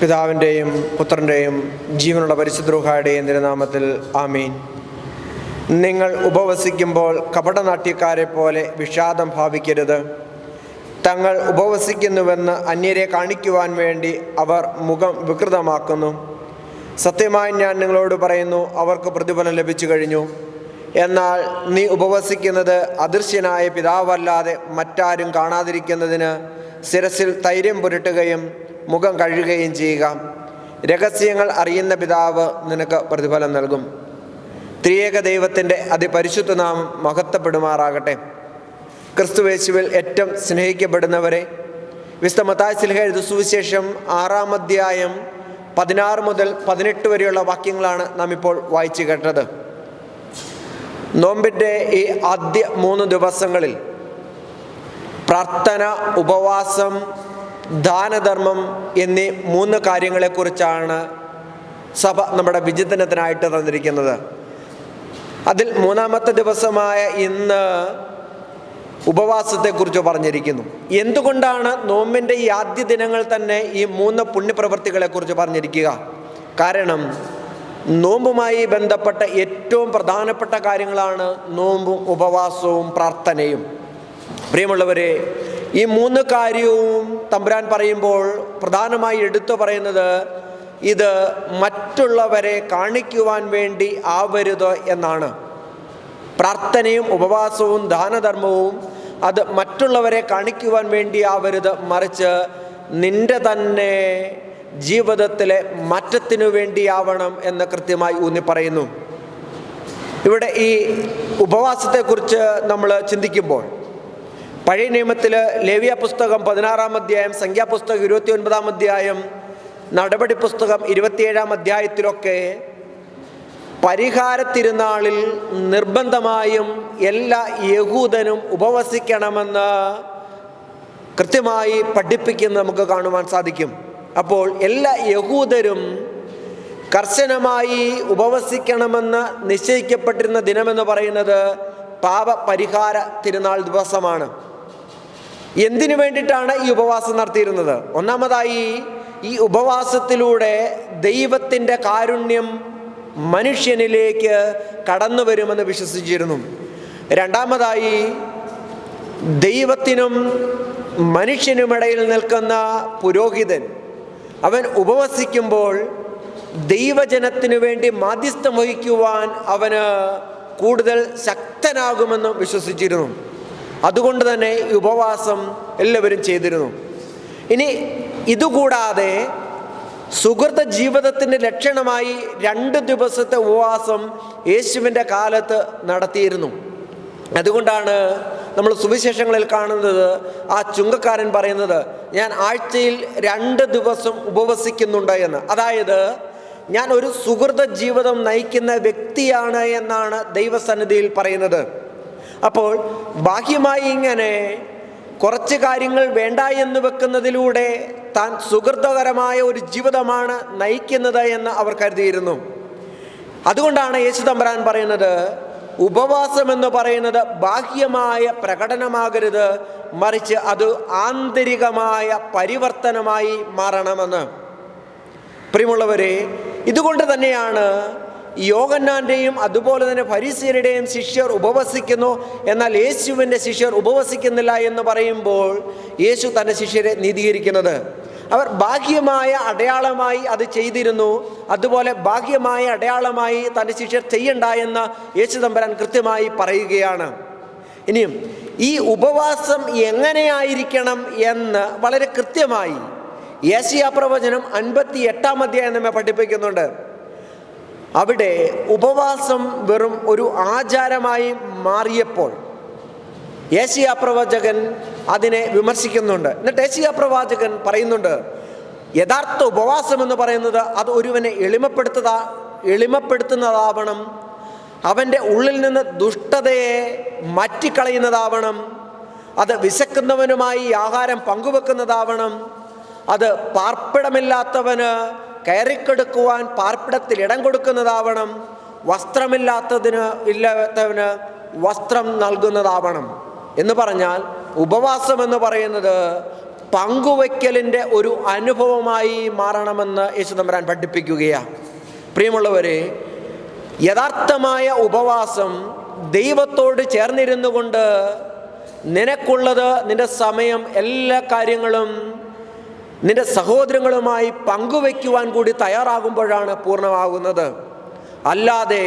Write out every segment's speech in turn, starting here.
പിതാവിൻ്റെയും പുത്രൻ്റെയും ജീവനുള്ള പരിശുദ്ധ റൂഹായുടെയും തിരുനാമത്തിൽ ആമീൻ. നിങ്ങൾ ഉപവസിക്കുമ്പോൾ കപടനാട്യക്കാരെ പോലെ വിഷാദം ഭാവിക്കരുത്. തങ്ങൾ ഉപവസിക്കുന്നുവെന്ന് അന്യരെ കാണിക്കുവാൻ വേണ്ടി അവർ മുഖം വികൃതമാക്കുന്നു. സത്യമായി ഞാൻ നിങ്ങളോട് പറയുന്നു, അവർക്ക് പ്രതിഫലം ലഭിച്ചു കഴിഞ്ഞു. എന്നാൽ നീ ഉപവസിക്കുന്നത് അദൃശ്യനായ പിതാവല്ലാതെ മറ്റാരും കാണാതിരിക്കുന്നതിന് ശിരസിൽ തൈര്യം പുരട്ടുകയും മുഖം കഴുകുകയും ചെയ്യുക. രഹസ്യങ്ങൾ അറിയുന്ന പിതാവ് നിനക്ക് പ്രതിഫലം നൽകും. ത്രിയേക ദൈവത്തിൻ്റെ അതിപരിശുദ്ധ നാമം മഹത്വപ്പെടുമാറാകട്ടെ. ക്രിസ്തുയേശുവിൽ ഏറ്റവും സ്നേഹിക്കപ്പെടുന്നവരെ, വിശുദ്ധ മത്തായി ശ്ലീഹ എഴുതിയ സുവിശേഷം 6-ാം അധ്യായം 16 മുതൽ 18 വരെയുള്ള വാക്യങ്ങളാണ് നാം ഇപ്പോൾ വായിച്ചു കേട്ടത്. നോമ്പിൻ്റെ ഈ ആദ്യ 3 ദിവസങ്ങളിൽ പ്രാർത്ഥന, ഉപവാസം, ദാനധർമ്മം എന്നീ 3 കാര്യങ്ങളെക്കുറിച്ചാണ് സഭ നമ്മുടെ വിചിന്തനത്തിനായിട്ട് തന്നിരിക്കുന്നത്. അതിൽ 3-ാമത്തെ ദിവസമായ ഇന്ന് ഉപവാസത്തെക്കുറിച്ച് പറഞ്ഞിരിക്കുന്നു. എന്തുകൊണ്ടാണ് നോമ്പിൻ്റെ ഈ ആദ്യ ദിനങ്ങൾ തന്നെ ഈ 3 പുണ്യപ്രവൃത്തികളെക്കുറിച്ച് പറഞ്ഞിരിക്കുക? കാരണം നോമ്പുമായി ബന്ധപ്പെട്ട ഏറ്റവും പ്രധാനപ്പെട്ട കാര്യങ്ങളാണ് നോമ്പും ഉപവാസവും പ്രാർത്ഥനയും. പ്രിയമുള്ളവരെ, ഈ 3 കാര്യവും തമ്പുരാൻ പറയുമ്പോൾ പ്രധാനമായി എടുത്തു പറയുന്നത് ഇത് മറ്റുള്ളവരെ കാണിക്കുവാൻ വേണ്ടി ആവരുത് എന്നാണ്. പ്രാർത്ഥനയും ഉപവാസവും ദാനധർമ്മവും അത് മറ്റുള്ളവരെ കാണിക്കുവാൻ വേണ്ടി ആവരുത്, മറിച്ച് നിന്റെ തന്നെ ജീവിതത്തിലെ മാറ്റത്തിനു വേണ്ടിയാവണം എന്ന് കൃത്യമായി ഊന്നി പറയുന്നു. ഇവിടെ ഈ ഉപവാസത്തെക്കുറിച്ച് നമ്മൾ ചിന്തിക്കുമ്പോൾ പഴയ നിയമത്തിൽ ലേവ്യ പുസ്തകം 16-ാം അധ്യായം, സംഖ്യാപുസ്തകം 29-ാം അധ്യായം, നടപടി പുസ്തകം 27-ാം അധ്യായത്തിലൊക്കെ പരിഹാര തിരുനാളിൽ നിർബന്ധമായും എല്ലാ യഹൂദനും ഉപവസിക്കണമെന്ന് കൃത്യമായി പഠിപ്പിക്കുന്നത് നമുക്ക് കാണുവാൻ സാധിക്കും. അപ്പോൾ എല്ലാ യഹൂദരും കർശനമായി ഉപവസിക്കണമെന്ന് നിശ്ചയിക്കപ്പെട്ടിരുന്ന ദിനമെന്ന് പറയുന്നത് പാപപരിഹാര തിരുനാൾ ദിവസമാണ്. എന്തിനു വേണ്ടിയിട്ടാണ് ഈ ഉപവാസം നടത്തിയിരുന്നത്? ഒന്നാമതായി, ഈ ഉപവാസത്തിലൂടെ ദൈവത്തിൻ്റെ കാരുണ്യം മനുഷ്യനിലേക്ക് കടന്നു വരുമെന്ന് വിശ്വസിച്ചിരുന്നു. രണ്ടാമതായി, ദൈവത്തിനും മനുഷ്യനുമിടയിൽ നിൽക്കുന്ന പുരോഹിതൻ അവൻ ഉപവസിക്കുമ്പോൾ ദൈവജനത്തിനു വേണ്ടി മാധ്യസ്ഥം വഹിക്കുവാൻ അവന് കൂടുതൽ ശക്തനാകുമെന്ന് വിശ്വസിച്ചിരുന്നു. അതുകൊണ്ട് തന്നെ ഈ ഉപവാസം എല്ലാവരും ചെയ്തിരുന്നു. ഇനി ഇതുകൂടാതെ സുഹൃത ജീവിതത്തിൻ്റെ ലക്ഷണമായി 2 ദിവസത്തെ ഉപവാസം യേശുവിൻ്റെ കാലത്ത് നടത്തിയിരുന്നു. അതുകൊണ്ടാണ് നമ്മൾ സുവിശേഷങ്ങളിൽ കാണുന്നത് ആ ചുങ്കക്കാരൻ പറയുന്നത്, ഞാൻ ആഴ്ചയിൽ 2 ദിവസം ഉപവസിക്കുന്നുണ്ട് എന്ന്. അതായത് ഞാൻ ഒരു സുഹൃത ജീവിതം നയിക്കുന്ന വ്യക്തിയാണ് എന്നാണ് ദൈവസന്നിധിയിൽ പറയുന്നത്. അപ്പോൾ ബാഹ്യമായി ഇങ്ങനെ കുറച്ച് കാര്യങ്ങൾ വേണ്ട എന്ന് വെക്കുന്നതിലൂടെ താൻ സുഹൃതകരമായ ഒരു ജീവിതമാണ് നയിക്കുന്നത് എന്ന് അവർ കരുതിയിരുന്നു. അതുകൊണ്ടാണ് യേശു തമ്പുരാൻ പറയുന്നത്, ഉപവാസം എന്ന് പറയുന്നത് ബാഹ്യമായ പ്രകടനമാകരുത്, മറിച്ച് അത് ആന്തരികമായ പരിവർത്തനമായി മാറണമെന്ന്. പ്രിയമുള്ളവരെ, ഇതുകൊണ്ട് തന്നെയാണ് യോഹന്നാൻ്റെയും അതുപോലെ തന്നെ ഫരീസിയരുടെയും ശിഷ്യർ ഉപവസിക്കുന്നു, എന്നാൽ യേശുവിൻ്റെ ശിഷ്യർ ഉപവസിക്കുന്നില്ല എന്ന് പറയുമ്പോൾ യേശു തൻ്റെ ശിഷ്യരെ നീതീകരിക്കുന്നത്. അവർ ബാഹ്യമായ അടയാളമായി അത് ചെയ്തിരുന്നു, അതുപോലെ ബാഹ്യമായ അടയാളമായി തൻ്റെ ശിഷ്യർ ചെയ്യണ്ട എന്ന് യേശു തമ്പുരാൻ കൃത്യമായി പറയുകയാണ്. ഇനിയും ഈ ഉപവാസം എങ്ങനെയായിരിക്കണം എന്ന് വളരെ കൃത്യമായി യെശയ്യാ പ്രവചനം 58-ാം അധ്യായം നമ്മെ പഠിപ്പിക്കുന്നുണ്ട്. അവിടെ ഉപവാസം വെറും ഒരു ആചാരമായി മാറിയപ്പോൾ യെശയ്യാ പ്രവാചകൻ അതിനെ വിമർശിക്കുന്നുണ്ട്. എന്നിട്ട് യെശയ്യാ പ്രവാചകൻ പറയുന്നുണ്ട്, യഥാർത്ഥ ഉപവാസം എന്ന് പറയുന്നത് അത് ഒരുവനെ എളിമപ്പെടുത്തുന്നതാവണം, അവൻ്റെ ഉള്ളിൽ നിന്ന് ദുഷ്ടതയെ മാറ്റിക്കളയുന്നതാവണം, അത് വിശക്കുന്നവനുമായി ആഹാരം പങ്കുവെക്കുന്നതാവണം, അത് പാർപ്പിടമില്ലാത്തവന് കയറിക്കെടുക്കുവാൻ പാർപ്പിടത്തിൽ ഇടം കൊടുക്കുന്നതാവണം, വസ്ത്രമില്ലാത്തവന് വസ്ത്രം നൽകുന്നതാവണം. എന്ന് പറഞ്ഞാൽ ഉപവാസം എന്ന് പറയുന്നത് പങ്കുവയ്ക്കലിൻ്റെ ഒരു അനുഭവമായി മാറണമെന്ന് യേശു തമ്പുരാൻ പഠിപ്പിക്കുകയാണ്. പ്രിയമുള്ളവരെ, യഥാർത്ഥമായ ഉപവാസം ദൈവത്തോട് ചേർന്നിരുന്നു കൊണ്ട് നിനക്കുള്ളത്, നിന്റെ സമയം, എല്ലാ കാര്യങ്ങളും നിന്റെ സഹോദരങ്ങളുമായി പങ്കുവയ്ക്കുവാൻ കൂടി തയ്യാറാകുമ്പോഴാണ് പൂർണ്ണമാകുന്നത്. അല്ലാതെ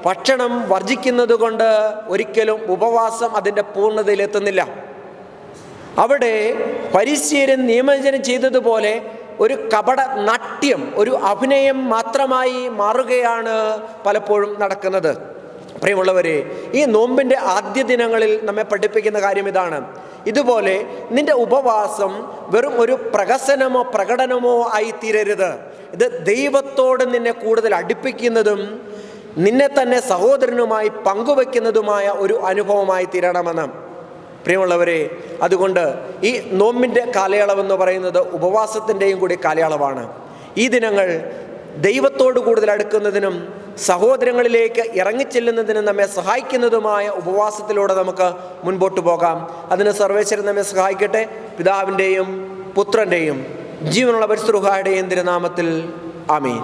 ഭക്ഷണം വർജിക്കുന്നത് കൊണ്ട് ഒരിക്കലും ഉപവാസം അതിൻ്റെ പൂർണ്ണതയിലെത്തുന്നില്ല. അവിടെ ഫരിസ്യരും നിയമജനം ചെയ്തതുപോലെ ഒരു കപട നാട്യം, ഒരു അഭിനയം മാത്രമായി മാറുകയാണ് പലപ്പോഴും നടക്കുന്നത്. പ്രിയമുള്ളവരെ, ഈ നോമ്പിൻ്റെ ആദ്യ ദിനങ്ങളിൽ നമ്മെ പഠിപ്പിക്കുന്ന കാര്യം ഇതാണ്. ഇതുപോലെ നിന്റെ ഉപവാസം വെറും ഒരു പ്രഹസനമോ പ്രകടനമോ ആയി തീരരുത്. ഇത് ദൈവത്തോട് നിന്നെ കൂടുതൽ അടുപ്പിക്കുന്നതും നിന്നെ തന്നെ സഹോദരനുമായി പങ്കുവയ്ക്കുന്നതുമായ ഒരു അനുഭവമായി തീരണമെന്ന്. പ്രിയമുള്ളവരെ, അതുകൊണ്ട് ഈ നോമ്പിൻ്റെ കാലയളവെന്ന് പറയുന്നത് ഉപവാസത്തിൻ്റെയും കൂടി കാലയളവാണ്. ഈ ദിനങ്ങൾ ദൈവത്തോട് കൂടുതൽ അടുക്കുന്നതിനും സഹോദരങ്ങളിലേക്ക് ഇറങ്ങിച്ചെല്ലുന്നതിനും നമ്മെ സഹായിക്കുന്നതുമായ ഉപവാസത്തിലൂടെ നമുക്ക് മുൻപോട്ട് പോകാം. അതിന് സർവേശ്വരൻ നമ്മെ സഹായിക്കട്ടെ. പിതാവിൻ്റെയും പുത്രൻ്റെയും ജീവനുള്ള പരിശുദ്ധ റൂഹായുടെയും തിരുനാമത്തിൽ ആമീൻ.